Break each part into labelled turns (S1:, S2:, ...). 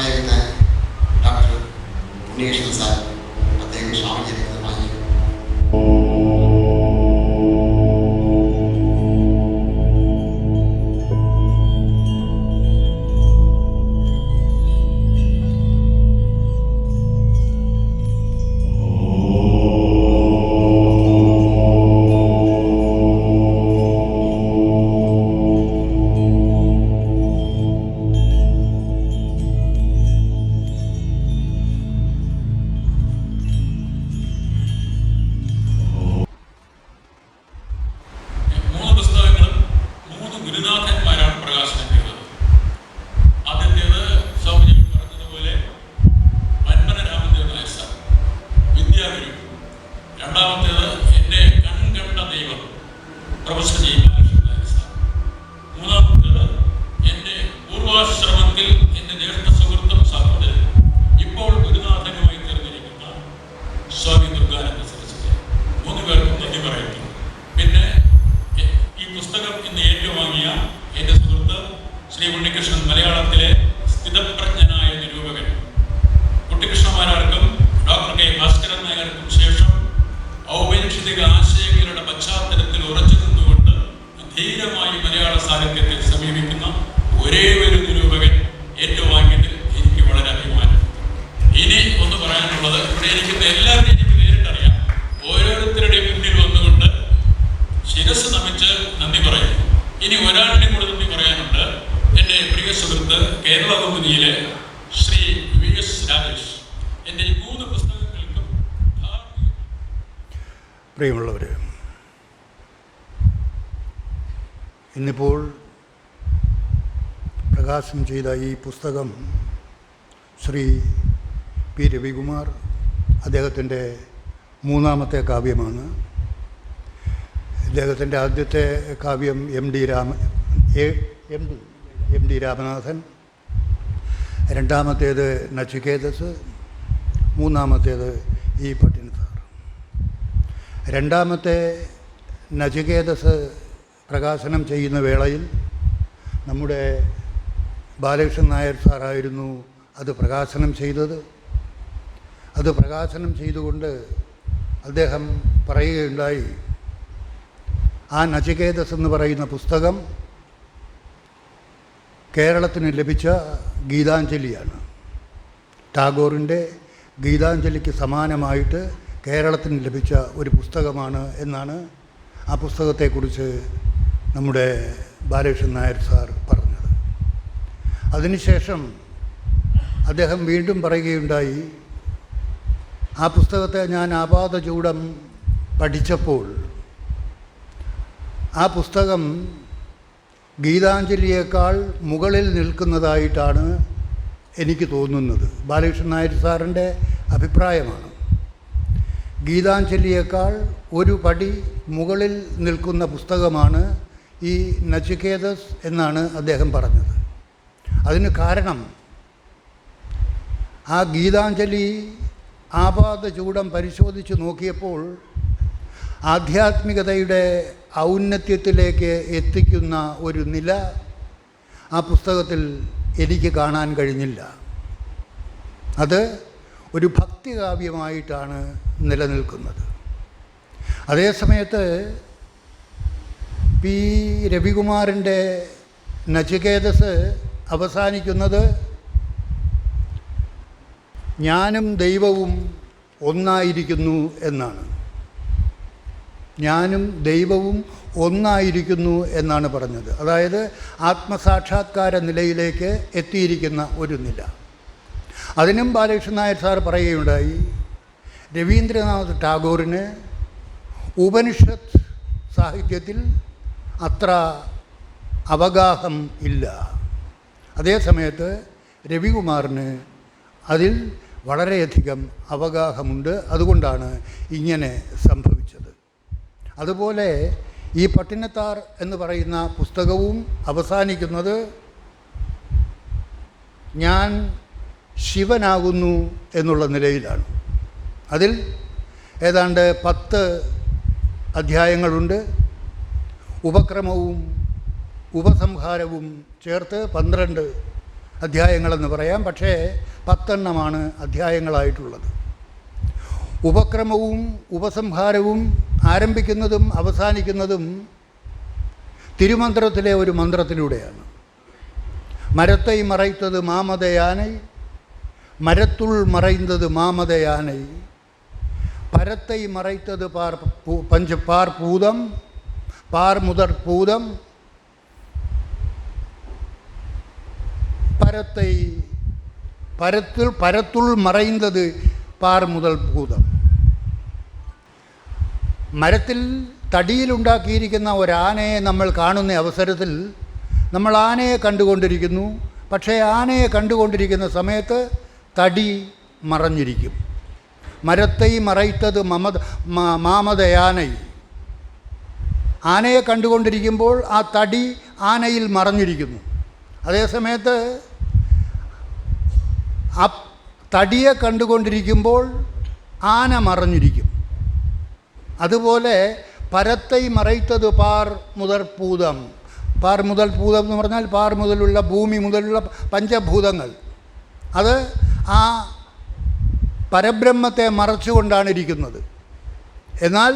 S1: സംസാരിക്കുന്ന doctor Unnikrishnan sir അദ്ദേഹം സ്വാമിചരിത്രമായി
S2: ഗുരുനാഥന്മാരാണ് പ്രകാശനം ചെയ്തത്. ആദ്യത്തേത് സ്വാമിജി പറഞ്ഞതുപോലെ പന്മനരാമദേവ നായർ സാർ വിദ്യാഗുരു. രണ്ടാമത്തേത് എൻ്റെ കൺകണ്ട ദൈവം professor G Balakrishnan Nair sir. മൂന്നാമത്തേത് എൻ്റെ പൂർവാശ്രമത്തിൽ എൻ്റെ ജ്യേഷ്ഠ സുഹൃത്തും സഹോദരനും ഇപ്പോൾ ഗുരുനാഥനുമായി തീർന്നിരിക്കുന്ന സ്വാമി ദുർഗാനന്ദ സരസ്വതി. 3 പേർക്കും നന്ദി പറയുന്നു. പിന്നെ ഈ പുസ്തകം ഇന്ന് ഏറ്റുവാങ്ങിയ എൻ്റെ സുഹൃത്ത് ശ്രീ ഉണ്ണികൃഷ്ണൻ, മലയാളത്തിലെ സ്ഥിതപ്രജ്ഞനായ നിരൂപകൻ. കുട്ടിക്കൃഷ്ണമാരാർക്കും ഡോക്ടർ കെ ഭാസ്കരൻ നായർക്കും ശേഷം ഔപനിഷിക ആശയങ്ങളുടെ പശ്ചാത്തലത്തിൽ ഉറച്ചു നിന്നുകൊണ്ട് ധീരമായി മലയാള സാഹിത്യത്തെ സമീപിക്കുന്ന ഒരേ ഒരു നിരൂപകൻ ഏറ്റുവാങ്ങിയതിൽ എനിക്ക് വളരെ അഭിമാനം. ഇനി ഒന്ന് പറയാനുള്ളത്, ഇവിടെ ഇരിക്കുന്ന എല്ലാവരെയും എനിക്ക് നേരിട്ടറിയാം. ഓരോരുത്തരുടെയും മുന്നിൽ വന്നുകൊണ്ട് ശിരസ് നമിച്ച് നന്ദി പറയുന്നു. ഇനി ഒരാളിനെ കൂടെ നന്ദി പറയാനുണ്ട്. എൻ്റെ പ്രിയ സുഹൃത്ത് കേരള കൗമുദിയിലെ ശ്രീ VS രാജേഷ്. എൻ്റെ ഈ 3 പുസ്തകങ്ങൾക്കും
S3: പ്രിയമുള്ളവർ, ഇന്നിപ്പോൾ പ്രകാശനം ചെയ്ത ഈ പുസ്തകം ശ്രീ പി രവികുമാർ, അദ്ദേഹത്തിൻ്റെ 3ാമത്തെ കാവ്യമാണ്. ഇദ്ദേഹത്തിൻ്റെ ആദ്യത്തെ കാവ്യം എം ഡി രാമനാഥൻ, രണ്ടാമത്തേത് നചികേതസ്, 3ാമത്തേത് ഈ പട്ടിണത്താർ. രണ്ടാമത്തെ നചികേതസ് പ്രകാശനം ചെയ്യുന്ന വേളയിൽ നമ്മുടെ ബാലകൃഷ്ണൻ നായർ സാറായിരുന്നു അത് പ്രകാശനം ചെയ്തത്. അത് പ്രകാശനം ചെയ്തുകൊണ്ട് അദ്ദേഹം പറയുകയുണ്ടായി, ആ നചികേതസ് എന്ന് പറയുന്ന പുസ്തകം കേരളത്തിന് ലഭിച്ച ഗീതാഞ്ജലിയാണ്. ടാഗോറിൻ്റെ ഗീതാഞ്ജലിക്ക് സമാനമായിട്ട് കേരളത്തിന് ലഭിച്ച ഒരു പുസ്തകമാണ് എന്നാണ് ആ പുസ്തകത്തെക്കുറിച്ച് നമ്മുടെ ബാലകൃഷ്ണൻ നായർ സാർ പറഞ്ഞത്. അതിനുശേഷം അദ്ദേഹം വീണ്ടും പറയുകയുണ്ടായി, ആ പുസ്തകത്തെ ഞാൻ ആപാദചൂഡം പഠിച്ചപ്പോൾ ആ പുസ്തകം ഗീതാഞ്ജലിയേക്കാൾ മുകളിൽ നിൽക്കുന്നതായിട്ടാണ് എനിക്ക് തോന്നുന്നത്. ബാലകൃഷ്ണൻ നായർ സാറിൻ്റെ അഭിപ്രായമാണ്. ഗീതാഞ്ജലിയേക്കാൾ ഒരു പടി മുകളിൽ നിൽക്കുന്ന പുസ്തകമാണ് ഈ നചികേതസ് എന്നാണ് അദ്ദേഹം പറഞ്ഞത്. അതിന് കാരണം ആ ഗീതാഞ്ജലി ആപാദചൂഡം പരിശോധിച്ച് നോക്കിയപ്പോൾ ആധ്യാത്മികതയുടെ ഔന്നത്യത്തിലേക്ക് എത്തിക്കുന്ന ഒരു നില ആ പുസ്തകത്തിൽ എനിക്ക് കാണാൻ കഴിഞ്ഞില്ല. അത് ഒരു ഭക്തികാവ്യമായിട്ടാണ് നിലനിൽക്കുന്നത്. അതേസമയത്ത് പി രവികുമാറിൻ്റെ നചികേതസ് അവസാനിക്കുന്നത് ഞാനും ദൈവവും ഒന്നായിരിക്കുന്നു എന്നാണ്. ഞാനും ദൈവവും ഒന്നായിരിക്കുന്നു എന്നാണ് പറഞ്ഞത്. അതായത് ആത്മസാക്ഷാത്കാര നിലയിലേക്ക് എത്തിയിരിക്കുന്ന ഒരു നില. അതിനും ബാലകൃഷ്ണൻ നായർ സാർ പറയുകയുണ്ടായി, രവീന്ദ്രനാഥ് ടാഗോറിന് ഉപനിഷത്ത് സാഹിത്യത്തിൽ അത്ര അവഗാഹം ഇല്ല. അതേസമയത്ത് രവികുമാറിന് അതിൽ വളരെയധികം അവഗാഹമുണ്ട്. അതുകൊണ്ടാണ് ഇങ്ങനെ സംഭവിച്ചത്. അതുപോലെ ഈ പട്ടിണത്താർ എന്ന് പറയുന്ന പുസ്തകവും അവസാനിക്കുന്നത് ഞാൻ ശിവനാകുന്നു എന്നുള്ള നിലയിലാണ്. അതിൽ ഏതാണ്ട് 10 അധ്യായങ്ങളുണ്ട്. ഉപക്രമവും ഉപസംഹാരവും ചേർത്ത് 12 അധ്യായങ്ങളെന്ന് പറയാം. പക്ഷേ 10 അധ്യായങ്ങളായിട്ടുള്ളത്. ഉപക്രമവും ഉപസംഹാരവും ആരംഭിക്കുന്നതും അവസാനിക്കുന്നതും തിരുമന്ത്രത്തിലെ ഒരു മന്ത്രത്തിലൂടെയാണ്. മരത്തെ മറൈത്തത് മാമതയാனை, മരത്തുൾ മറൈந்தது മാമതയാனை, പരത്തെ മറൈത്തത് പാർ പൂതം, പാർ മുതൽ പൂതം, പരത്തുൾ മറൈந்தது പാർ മുതൽ ഭൂതം. മരത്തിൽ തടിയിലുണ്ടാക്കിയിരിക്കുന്ന ഒരാനയെ നമ്മൾ കാണുന്ന അവസരത്തിൽ നമ്മൾ ആനയെ കണ്ടുകൊണ്ടിരിക്കുന്നു. പക്ഷേ ആനയെ കണ്ടുകൊണ്ടിരിക്കുന്ന സമയത്ത് തടി മറഞ്ഞിരിക്കും. മരത്തെ മറൈത്തത് മാമതയാனை, ആനയെ കണ്ടുകൊണ്ടിരിക്കുമ്പോൾ ആ തടി ആനയിൽ മറഞ്ഞിരിക്കുന്നു. അതേസമയത്ത് ആ തടിയെ കണ്ടുകൊണ്ടിരിക്കുമ്പോൾ ആന മറഞ്ഞിരിക്കും. അതുപോലെ പരത്തെ മറൈത്തത് പാർ മുതൽ പൂതം. പാർ മുതൽ പൂതം എന്ന് പറഞ്ഞാൽ പാർ മുതലുള്ള ഭൂമി മുതലുള്ള പഞ്ചഭൂതങ്ങൾ, അത് ആ പരബ്രഹ്മത്തെ മറച്ചുകൊണ്ടാണ് ഇരിക്കുന്നത്. എന്നാൽ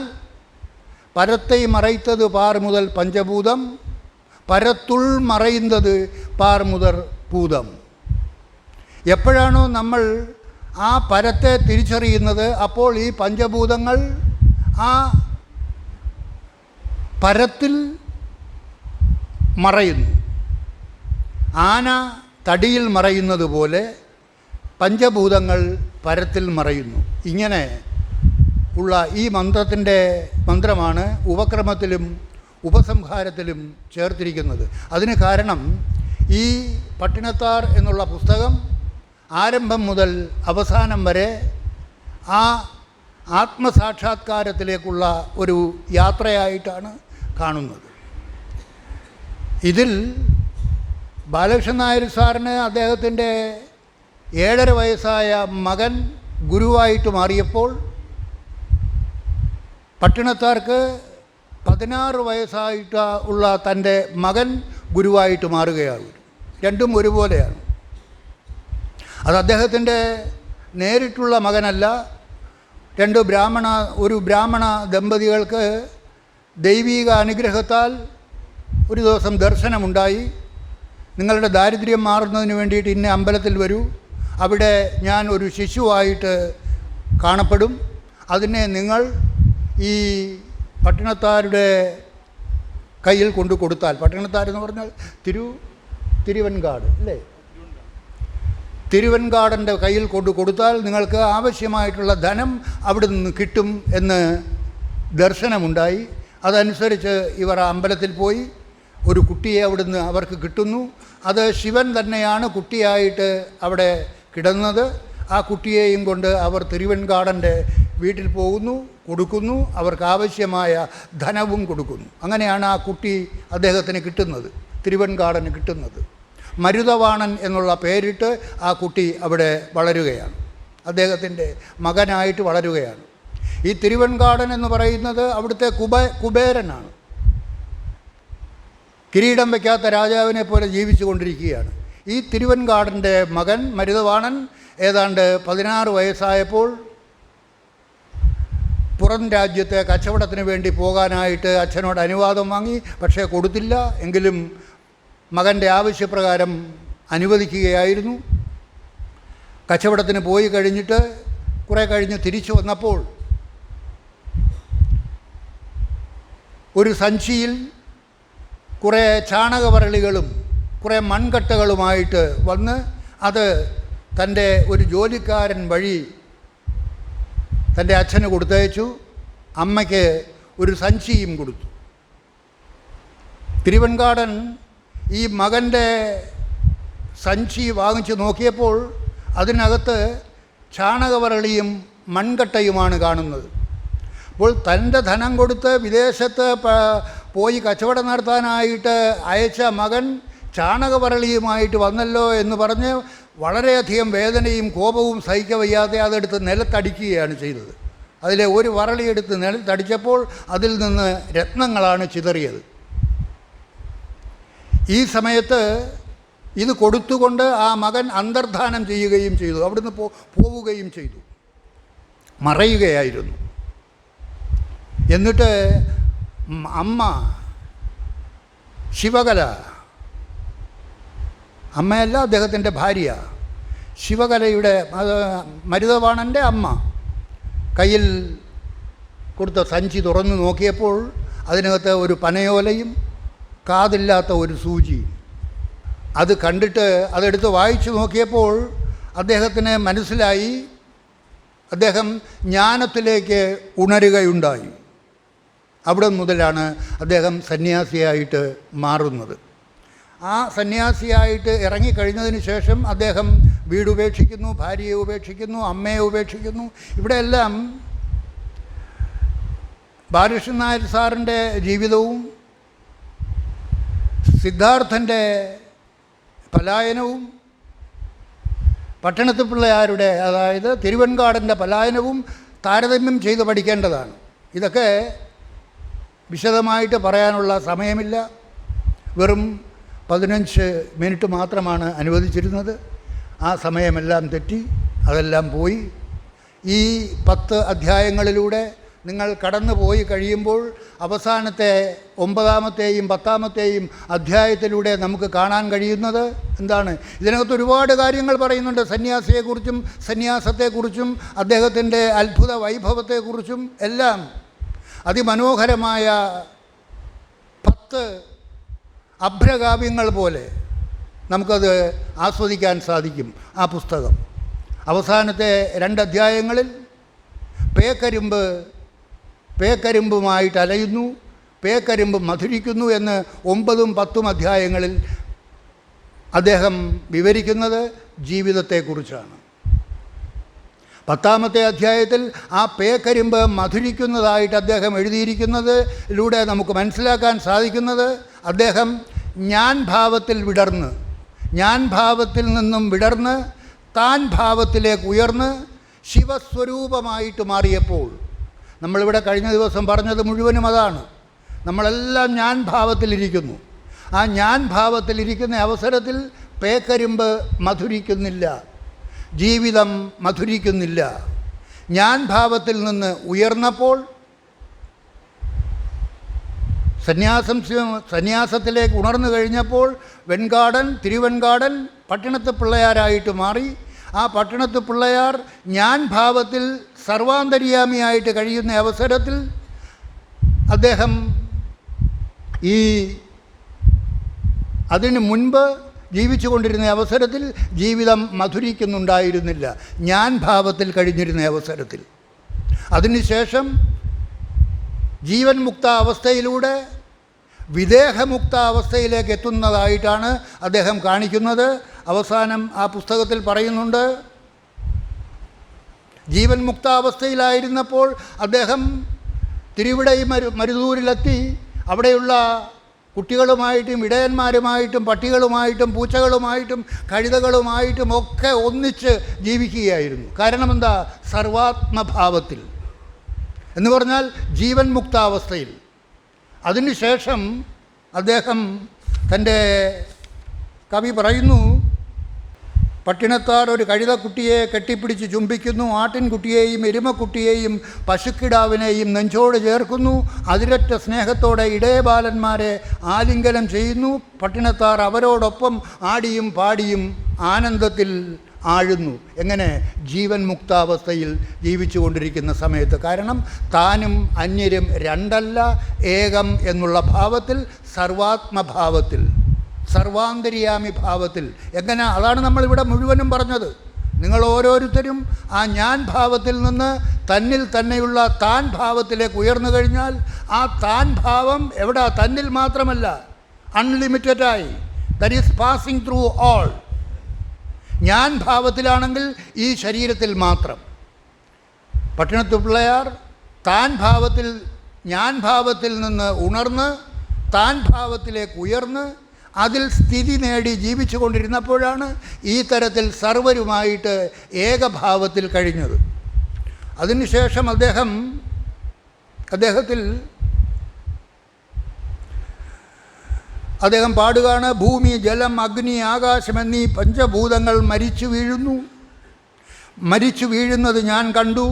S3: പരത്തെ മറൈത്തത് പാർ മുതൽ പഞ്ചഭൂതം, പരത്തുൾ മറയുന്നത് പാർ മുതൽ ഭൂതം. എപ്പോഴാണോ നമ്മൾ ആ പരത്തെ തിരിച്ചറിയുന്നത്, അപ്പോൾ ഈ പഞ്ചഭൂതങ്ങൾ ആ പരത്തിൽ മറയുന്നു. ആന തടിയിൽ മറയുന്നത് പോലെ പഞ്ചഭൂതങ്ങൾ പരത്തിൽ മറയുന്നു. ഇങ്ങനെ ഉള്ള ഈ മന്ത്രമാണ് ഉപക്രമത്തിലും ഉപസംഹാരത്തിലും ചേർത്തിരിക്കുന്നത്. അതിന് കാരണം ഈ പട്ടിണത്താർ എന്നുള്ള പുസ്തകം ആരംഭം മുതൽ അവസാനം വരെ ആ ആത്മസാക്ഷാത്കാരത്തിലേക്കുള്ള ഒരു യാത്രയായിട്ടാണ് കാണുന്നത്. ഇതിൽ ബാലകൃഷ്ണൻ നായർ സാറിന് അദ്ദേഹത്തിൻ്റെ 7.5 വയസ്സായ മകൻ ഗുരുവായിട്ട് മാറിയപ്പോൾ പട്ടിണത്താർക്ക് 16 വയസ്സായിട്ട് ഉള്ള തൻ്റെ മകൻ ഗുരുവായിട്ട് മാറുകയാണ്. രണ്ടും ഒരുപോലെയാണ്. അത് അദ്ദേഹത്തിൻ്റെ നേരിട്ടുള്ള മകനല്ല. ഒരു ബ്രാഹ്മണ ദമ്പതികൾക്ക് ദൈവീക അനുഗ്രഹത്താൽ ഒരു ദിവസം ദർശനമുണ്ടായി. നിങ്ങളുടെ ദാരിദ്ര്യം മാറുന്നതിന് വേണ്ടിയിട്ട് ഇന്ന അമ്പലത്തിൽ വരൂ, അവിടെ ഞാൻ ഒരു ശിശുവായിട്ട് കാണപ്പെടും, അതിനെ നിങ്ങൾ ഈ പട്ടിണത്താരുടെ കയ്യിൽ കൊണ്ടു കൊടുത്താൽ, പട്ടിണത്താരെന്ന് പറഞ്ഞാൽ തിരുവൻകാട് അല്ലേ, തിരുവൻകാടൻ്റെ കയ്യിൽ കൊണ്ടു കൊടുത്താൽ നിങ്ങൾക്ക് ആവശ്യമായിട്ടുള്ള ധനം അവിടെ നിന്ന് കിട്ടും എന്ന് ദർശനമുണ്ടായി. അതനുസരിച്ച് ഇവർ അമ്പലത്തിൽ പോയി ഒരു കുട്ടിയെ അവിടുന്ന് അവർക്ക് കിട്ടുന്നു. അത് ശിവൻ തന്നെയാണ് കുട്ടിയായിട്ട് അവിടെ കിടന്നത്. ആ കുട്ടിയെയും കൊണ്ട് അവർ തിരുവൻകാടൻ്റെ വീട്ടിൽ പോകുന്നു, കൊടുക്കുന്നു, അവർക്ക് ആവശ്യമായ ധനവും കൊടുക്കുന്നു. അങ്ങനെയാണ് ആ കുട്ടി അദ്ദേഹത്തിന് കിട്ടുന്നത്, തിരുവൻകാടന് കിട്ടുന്നത്. മരുതവാണൻ എന്നുള്ള പേരിട്ട് ആ കുട്ടി അവിടെ വളരുകയാണ്, അദ്ദേഹത്തിൻ്റെ മകനായിട്ട് വളരുകയാണ്. ഈ തിരുവൻകാടൻ എന്ന് പറയുന്നത് അവിടുത്തെ കുബേരനാണ്. കിരീടം വയ്ക്കാത്ത രാജാവിനെ പോലെ ജീവിച്ചു കൊണ്ടിരിക്കുകയാണ്. ഈ തിരുവൻകാടൻ്റെ മകൻ മരുതവാണൻ ഏതാണ്ട് 16 വയസ്സായപ്പോൾ പുറം രാജ്യത്തെ കച്ചവടത്തിന് വേണ്ടി പോകാനായിട്ട് അച്ഛനോട് അനുവാദം വാങ്ങി. പക്ഷേ കൊടുത്തില്ല. എങ്കിലും മകൻ്റെ ആവശ്യപ്രകാരം അനുവദിക്കുകയായിരുന്നു. കച്ചവടത്തിന് പോയി കഴിഞ്ഞിട്ട് കുറേ കഴിഞ്ഞ് തിരിച്ചു വന്നപ്പോൾ ഒരു സഞ്ചിയിൽ കുറേ ചാണകവരളികളും കുറേ മൺകട്ടകളുമായിട്ട് വന്ന് അത് തൻ്റെ ഒരു ജോലിക്കാരൻ വഴി തൻ്റെ അച്ഛന് കൊടുത്തയച്ചു. അമ്മയ്ക്ക് ഒരു സഞ്ചിയും കൊടുത്തു. തിരുവൻകാടൻ ഈ മകൻ്റെ സഞ്ചി വാങ്ങിച്ച് നോക്കിയപ്പോൾ അതിനകത്ത് ചാണകവരളിയും മൺകട്ടയുമാണ് കാണുന്നത്. അപ്പോൾ തൻ്റെ ധനം കൊടുത്ത് വിദേശത്ത് പോയി കച്ചവടം നടത്താനായിട്ട് അയച്ച മകൻ ചാണകവരളിയുമായിട്ട് വന്നല്ലോ എന്ന് പറഞ്ഞ് വളരെയധികം വേദനയും കോപവും സഹിക്കവയ്യാതെ അതെടുത്ത് നിലത്തടിക്കുകയാണ് ചെയ്തത്. അതിലെ ഒരു വരളിയെടുത്ത് നിലത്തടിച്ചപ്പോൾ അതിൽ നിന്ന് രത്നങ്ങളാണ് ചിതറിയത്. ഈ സമയത്ത് ഇത് കൊടുത്തുകൊണ്ട് ആ മകൻ അന്തർധാനം ചെയ്യുകയും ചെയ്തു. അവിടുന്ന് പോവുകയും ചെയ്തു, മറയുകയായിരുന്നു. എന്നിട്ട് അമ്മ ശിവകല, അമ്മയല്ല അദ്ദേഹത്തിൻ്റെ ഭാര്യ, ശിവകലയുടെ മരുതവാണൻ്റെ അമ്മ കയ്യിൽ കൊടുത്ത സഞ്ചി തുറന്നു നോക്കിയപ്പോൾ അതിനകത്ത് ഒരു പനയോലയും കാതില്ലാത്ത ഒരു സൂചിയും. അത് കണ്ടിട്ട് അതെടുത്ത് വായിച്ചു നോക്കിയപ്പോൾ അദ്ദേഹത്തിന് മനസ്സിലായി, അദ്ദേഹം ജ്ഞാനത്തിലേക്ക് ഉണരുകയുണ്ടായി. അവിടെ മുതലാണ് അദ്ദേഹം സന്യാസിയായിട്ട് മാറുന്നത്. ആ സന്യാസിയായിട്ട് ഇറങ്ങിക്കഴിഞ്ഞതിന് ശേഷം അദ്ദേഹം വീട് ഉപേക്ഷിക്കുന്നു, ഭാര്യയെ ഉപേക്ഷിക്കുന്നു, അമ്മയെ ഉപേക്ഷിക്കുന്നു. ഇവിടെയെല്ലാം ബാലകൃഷ്ണൻ നായർ സാറിൻ്റെ ജീവിതവും സിദ്ധാർത്ഥൻ്റെ പലായനവും പട്ടണത്ത് പിള്ളയാരുടെ, അതായത് തിരുവൻകാടൻ്റെ പലായനവും താരതമ്യം ചെയ്ത് പഠിക്കേണ്ടതാണ്. ഇതൊക്കെ വിശദമായിട്ട് പറയാനുള്ള സമയമില്ല. വെറും 15 മിനിറ്റ് മാത്രമാണ് അനുവദിച്ചിരുന്നത്. ആ സമയമെല്ലാം തെറ്റി, അതെല്ലാം പോയി. ഈ 10 അധ്യായങ്ങളിലൂടെ നിങ്ങൾ കടന്നു പോയി കഴിയുമ്പോൾ അവസാനത്തെ 9-ാമത്തെയും 10-ാമത്തെയും അധ്യായത്തിലൂടെ നമുക്ക് കാണാൻ കഴിയുന്നത് എന്താണ്? ഇതിനകത്ത് ഒരുപാട് കാര്യങ്ങൾ പറയുന്നുണ്ട്. സന്യാസിയെക്കുറിച്ചും സന്യാസത്തെക്കുറിച്ചും അദ്ദേഹത്തിൻ്റെ അത്ഭുത വൈഭവത്തെക്കുറിച്ചും എല്ലാം അതിമനോഹരമായ 10 അഭ്രകാവ്യങ്ങൾ പോലെ നമുക്കത് ആസ്വദിക്കാൻ സാധിക്കും. ആ പുസ്തകം അവസാനത്തെ 2 അധ്യായങ്ങളിൽ പേക്കരിമ്പുമായിട്ട് അലയുന്നു, പേക്കരിമ്പ് മധുരിക്കുന്നു എന്ന് 9ഉം 10ഉം അധ്യായങ്ങളിൽ അദ്ദേഹം വിവരിക്കുന്നത് ജീവിതത്തെക്കുറിച്ചാണ്. 10ാമത്തെ അധ്യായത്തിൽ ആ പേക്കരിമ്പ് മധുരിക്കുന്നതായിട്ട് അദ്ദേഹം എഴുതിയിരിക്കുന്നതിലൂടെ നമുക്ക് മനസ്സിലാക്കാൻ സാധിക്കുന്നത്, അദ്ദേഹം ഞാൻ ഭാവത്തിൽ വിടർന്ന്, ഞാൻ ഭാവത്തിൽ നിന്നും വിടർന്ന് താൻ ഭാവത്തിലേക്ക് ഉയർന്ന് ശിവസ്വരൂപമായിട്ട് മാറിയപ്പോൾ, നമ്മളിവിടെ കഴിഞ്ഞ ദിവസം പറഞ്ഞത് മുഴുവനും അതാണ്. നമ്മളെല്ലാം ഞാൻ ഭാവത്തിലിരിക്കുന്നു. ആ ഞാൻ ഭാവത്തിലിരിക്കുന്ന അവസരത്തിൽ പേക്കരിമ്പ് മധുരിക്കുന്നില്ല, ജീവിതം മധുരിക്കുന്നില്ല. ഞാൻ ഭാവത്തിൽ നിന്ന് ഉയർന്നപ്പോൾ സന്യാസത്തിലേക്ക് ഉണർന്നു കഴിഞ്ഞപ്പോൾ തിരുവൻകാടൻ പട്ടണത്ത് പിള്ളയാരായിട്ട് മാറി. ആ പട്ടണത്ത് പിള്ളയാർ ഞാൻ ഭാവത്തിൽ സർവാന്തര്യാമിയായിട്ട് കഴിയുന്ന അവസരത്തിൽ അദ്ദേഹം അതിനു മുൻപ് ജീവിച്ചു കൊണ്ടിരുന്ന അവസരത്തിൽ ജീവിതം മധുരിക്കുന്നുണ്ടായിരുന്നില്ല, ഞാൻ ഭാവത്തിൽ കഴിഞ്ഞിരുന്ന അവസരത്തിൽ. അതിനുശേഷം ജീവൻ മുക്ത അവസ്ഥയിലൂടെ വിദേഹമുക്ത അവസ്ഥയിലേക്ക് എത്തുന്നതായിട്ടാണ് അദ്ദേഹം കാണിക്കുന്നത്. അവസാനം ആ പുസ്തകത്തിൽ പറയുന്നുണ്ട്, ജീവൻ മുക്താവസ്ഥയിലായിരുന്നപ്പോൾ അദ്ദേഹം തിരുവിടൈ മരുതൂരിലെത്തി. അവിടെയുള്ള കുട്ടികളുമായിട്ടും ഇടയന്മാരുമായിട്ടും പട്ടികളുമായിട്ടും പൂച്ചകളുമായിട്ടും കഴുതകളുമായിട്ടും ഒക്കെ ഒന്നിച്ച് ജീവിക്കുകയായിരുന്നു. കാരണം എന്താ? സർവാത്മഭാവത്തിൽ എന്ന് പറഞ്ഞാൽ ജീവൻ മുക്താവസ്ഥയിൽ. അതിനുശേഷം അദ്ദേഹം തൻ്റെ കവി പറയുന്നു, പട്ടിണത്താർ ഒരു കഴുതക്കുട്ടിയെ കെട്ടിപ്പിടിച്ച് ചുംബിക്കുന്നു, ആട്ടിൻകുട്ടിയെയും എരുമക്കുട്ടിയെയും പശുക്കിടാവിനെയും നെഞ്ചോട് ചേർക്കുന്നു, അതിരറ്റ സ്നേഹത്തോടെ ഇടയബാലന്മാരെ ആലിംഗനം ചെയ്യുന്നു. പട്ടിണത്താർ അവരോടൊപ്പം ആടിയും പാടിയും ആനന്ദത്തിൽ ആഴുന്നു. എങ്ങനെ? ജീവൻ മുക്താവസ്ഥയിൽ ജീവിച്ചു കൊണ്ടിരിക്കുന്ന സമയത്ത്. കാരണം താനും അന്യരും രണ്ടല്ല, ഏകം എന്നുള്ള ഭാവത്തിൽ, സർവാത്മഭാവത്തിൽ, സർവാന്തര്യാമി ഭാവത്തിൽ. എങ്ങനെ? അതാണ് നമ്മളിവിടെ മുഴുവനും പറഞ്ഞത്. നിങ്ങൾ ഓരോരുത്തരും ആ ഞാൻ ഭാവത്തിൽ നിന്ന് തന്നിൽ തന്നെയുള്ള താൻ ഭാവത്തിലേക്ക് ഉയർന്നു കഴിഞ്ഞാൽ ആ താൻ ഭാവം എവിടെ? തന്നിൽ മാത്രമല്ല, അൺലിമിറ്റഡായി, that is passing through all. ഞാൻ ഭാവത്തിലാണെങ്കിൽ ഈ ശരീരത്തിൽ മാത്രം. പട്ടണത്ത് പിള്ളയാർ ഞാൻ ഭാവത്തിൽ നിന്ന് ഉണർന്ന് താൻ ഭാവത്തിലേക്ക് ഉയർന്ന് അതിൽ സ്ഥിതി നേടി ജീവിച്ചു കൊണ്ടിരുന്നപ്പോഴാണ് ഈ തരത്തിൽ സർവരുമായിട്ട് ഏകഭാവത്തിൽ കഴിഞ്ഞത്. അതിനുശേഷം അദ്ദേഹം പാടുകയാണ്, ഭൂമി, ജലം, അഗ്നി, ആകാശം എന്നീ പഞ്ചഭൂതങ്ങൾ മരിച്ചു വീഴുന്നു. മരിച്ചു വീഴുന്നത് ഞാൻ കണ്ടു.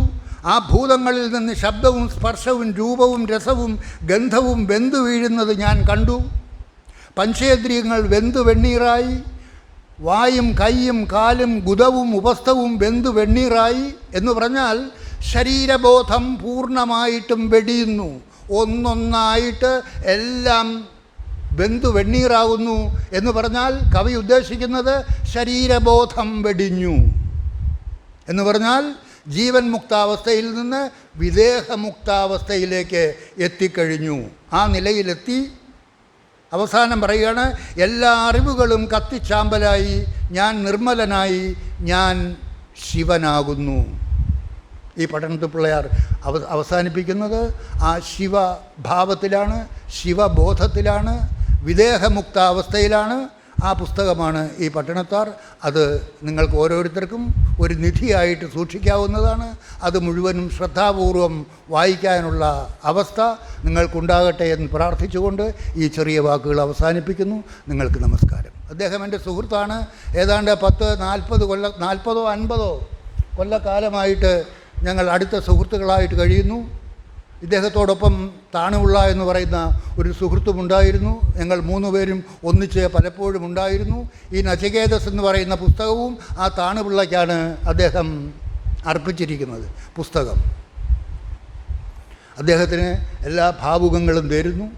S3: ആ ഭൂതങ്ങളിൽ നിന്ന് ശബ്ദവും സ്പർശവും രൂപവും രസവും ഗന്ധവും വെന്തു വീഴുന്നത് ഞാൻ കണ്ടു. പഞ്ചേന്ദ്രിയങ്ങൾ വെന്തു വെണ്ണീറായി. വായും കൈയും കാലും ഗുദവും ഉപസ്ഥവും വെന്തു വെണ്ണീറായി. എന്ന് പറഞ്ഞാൽ ശരീരബോധം പൂർണ്ണമായിട്ടും വെടിയുന്നു. ഒന്നൊന്നായിട്ട് എല്ലാം വെന്തു വെണ്ണീറാകുന്നു എന്ന് പറഞ്ഞാൽ കവി ഉദ്ദേശിക്കുന്നത് ശരീരബോധം വെടിഞ്ഞു എന്ന് പറഞ്ഞാൽ ജീവൻ മുക്താവസ്ഥയിൽ നിന്ന് വിദേഹമുക്താവസ്ഥയിലേക്ക് എത്തിക്കഴിഞ്ഞു. ആ നിലയിലെത്തി അവസാനം പറയുകയാണ്, എല്ലാ അറിവുകളും കത്തിച്ചാമ്പലായി, ഞാൻ നിർമ്മലനായി, ഞാൻ ശിവനാകുന്നു. ഈ പഠനത്തിൽ പിള്ളയാർ അവസാനിപ്പിക്കുന്നത് ആ ശിവഭാവത്തിലാണ്, ശിവബോധത്തിലാണ്, വിദേഹമുക്താവസ്ഥയിലാണ്. ആ പുസ്തകമാണ് ഈ പട്ടണത്താർ. അത് നിങ്ങൾക്ക് ഓരോരുത്തർക്കും ഒരു നിധിയായിട്ട് സൂക്ഷിക്കാവുന്നതാണ്. അത് മുഴുവനും ശ്രദ്ധാപൂർവം വായിക്കാനുള്ള അവസ്ഥ നിങ്ങൾക്കുണ്ടാകട്ടെ എന്ന് പ്രാർത്ഥിച്ചുകൊണ്ട് ഈ ചെറിയ വാക്കുകൾ അവസാനിപ്പിക്കുന്നു. നിങ്ങൾക്ക് നമസ്കാരം. അദ്ദേഹം എൻ്റെ സുഹൃത്താണ്. ഏതാണ്ട് 40 50 കൊല്ലക്കാലമായിട്ട് ഞങ്ങൾ അടുത്ത സുഹൃത്തുക്കളായിട്ട് കഴിയുന്നു. ഇദ്ദേഹത്തോടൊപ്പം താണുള്ള എന്ന് പറയുന്ന ഒരു സുഹൃത്തുമുണ്ടായിരുന്നു. ഞങ്ങൾ 3 പേരും ഒന്നിച്ച് പലപ്പോഴും ഉണ്ടായിരുന്നു. ഈ നചികേതസ് എന്ന് പറയുന്ന പുസ്തകവും ആ താണുപിള്ളയ്ക്കാണ് അദ്ദേഹം അർപ്പിച്ചിരിക്കുന്നത്. പുസ്തകം അദ്ദേഹത്തിന് എല്ലാ ഭാവുകങ്ങളും തരുന്നു.